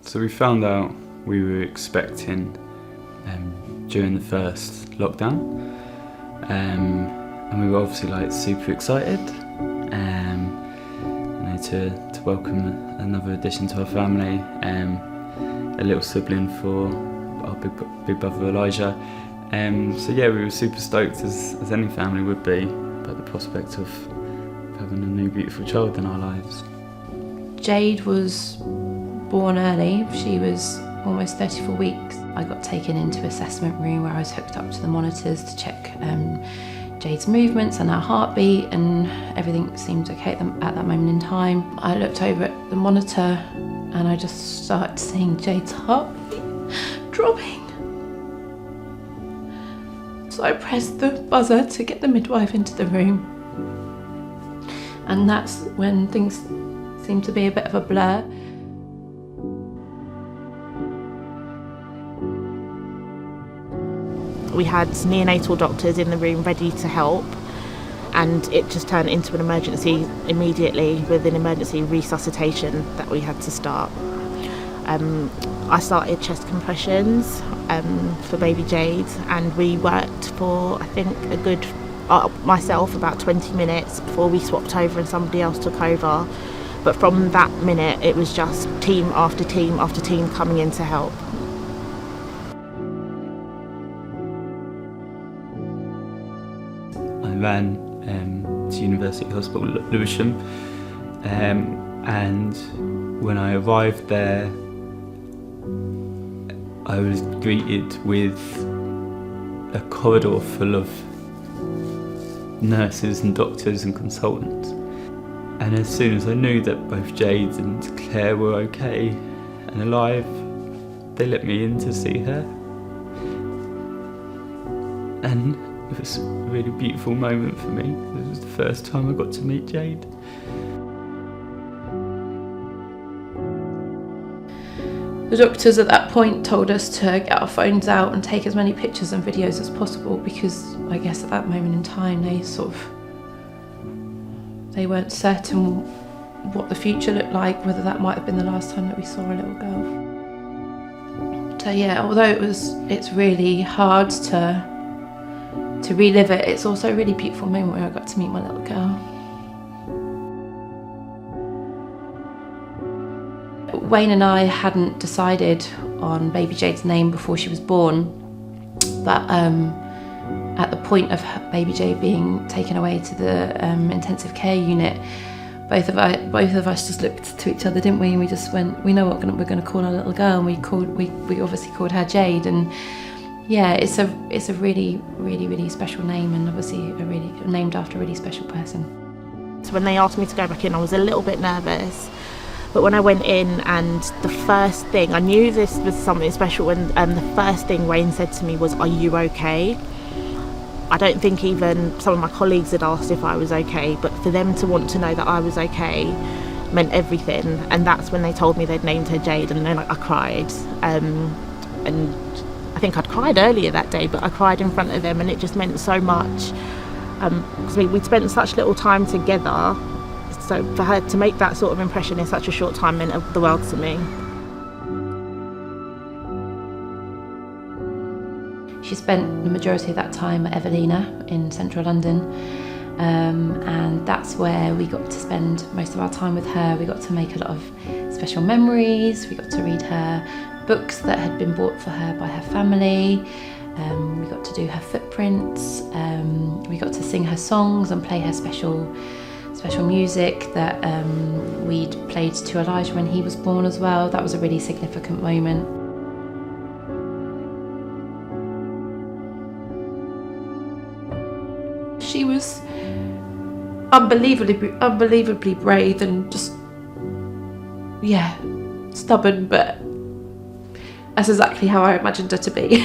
So we found out we were expecting during the first lockdown, and we were obviously like super excited to welcome another addition to our family, a little sibling for our big brother Elijah. So yeah, we were super stoked as any family would be about the prospect of having a new beautiful child in our lives. Jade was born early. She was almost 34 weeks. I got taken into assessment room where I was hooked up to the monitors to check Jade's movements and her heartbeat, and everything seemed okay at that moment in time. I looked over at the monitor and I just started seeing Jade's heartbeat dropping. So I pressed the buzzer to get the midwife into the room, and that's when things seemed to be a bit of a blur. We had neonatal doctors in the room ready to help, and it just turned into an emergency immediately with an emergency resuscitation that we had to start. I started chest compressions for baby Jade, and we worked for I think a good myself about 20 minutes before we swapped over and somebody else took over. But from that minute it was just team after team after team coming in to help. I ran to University Hospital Lewisham, and when I arrived there I was greeted with a corridor full of nurses and doctors and consultants, and as soon as I knew that both Jade and Claire were okay and alive, they let me in to see her, and it was a really beautiful moment for me. It was the first time I got to meet Jade. The doctors at that point told us to get our phones out and take as many pictures and videos as possible, because I guess at that moment in time they weren't certain what the future looked like, whether that might have been the last time that we saw a little girl. So yeah, although it's really hard to relive it, it's also a really beautiful moment where I got to meet my little girl. Wayne and I hadn't decided on baby Jade's name before she was born, but at the point of baby Jade being taken away to the intensive care unit, both of us just looked to each other, didn't we? And we just went, we know what we're going to call our little girl, and we obviously called her Jade. And yeah, it's a really, really, really special name, and obviously named after a really special person. So when they asked me to go back in, I was a little bit nervous. But when I went in, and the first thing, I knew this was something special, and the first thing Wayne said to me was, "Are you okay?" I don't think even some of my colleagues had asked if I was okay, but for them to want to know that I was okay meant everything. And that's when they told me they'd named her Jade, and then I cried. And I think I'd cried earlier that day, but I cried in front of them, and it just meant so much. Because we'd spent such little time together. So for her to make that sort of impression in such a short time meant the world to me. She spent the majority of that time at Evelina in central London, and that's where we got to spend most of our time with her. We got to make a lot of special memories. We got to read her books that had been bought for her by her family. We got to do her footprints. We got to sing her songs and play her special music that we'd played to Elijah when he was born as well. That was a really significant moment. She was unbelievably brave and just, yeah, stubborn, but that's exactly how I imagined her to be.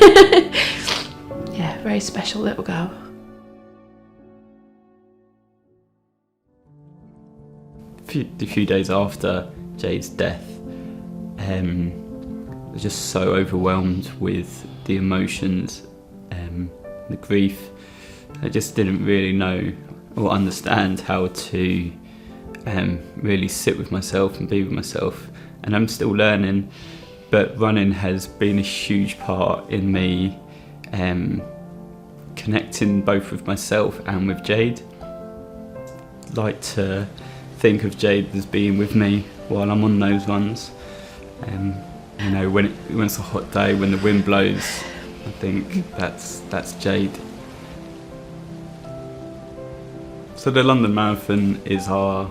Yeah, very special little girl. The few days after Jade's death, I was just so overwhelmed with the emotions, the grief. I just didn't really know or understand how to really sit with myself and be with myself. And I'm still learning, but running has been a huge part in me connecting both with myself and with Jade. Like to think of Jade as being with me while I'm on those runs. You know, when it's a hot day, when the wind blows, I think that's Jade. So the London Marathon is our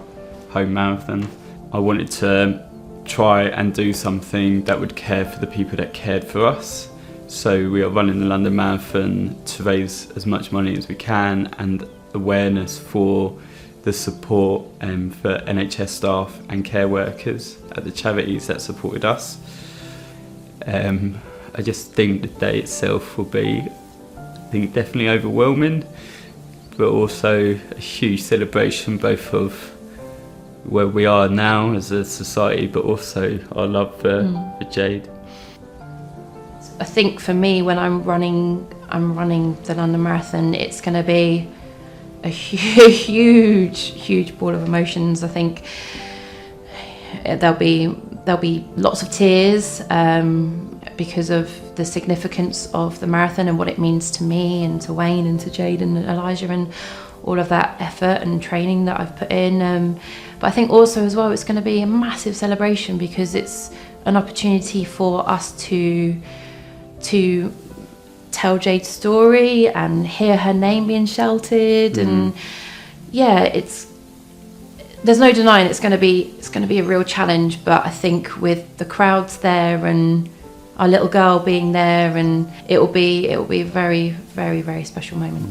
home marathon. I wanted to try and do something that would care for the people that cared for us. So we are running the London Marathon to raise as much money as we can and awareness for the support for NHS staff and care workers at the charities that supported us. I just think the day itself will be, definitely overwhelming, but also a huge celebration both of where we are now as a society, but also our love for Jade. I think for me, when I'm running the London Marathon, it's going to be a huge ball of emotions. I think there'll be lots of tears because of the significance of the marathon and what it means to me and to Wayne and to Jade and Elijah and all of that effort and training that I've put in. But I think also as well, it's going to be a massive celebration because it's an opportunity for us to tell Jade's story and hear her name being shouted. And yeah, there's no denying it's going to be a real challenge, but I think with the crowds there and our little girl being there, and it will be a very, very, very special moment.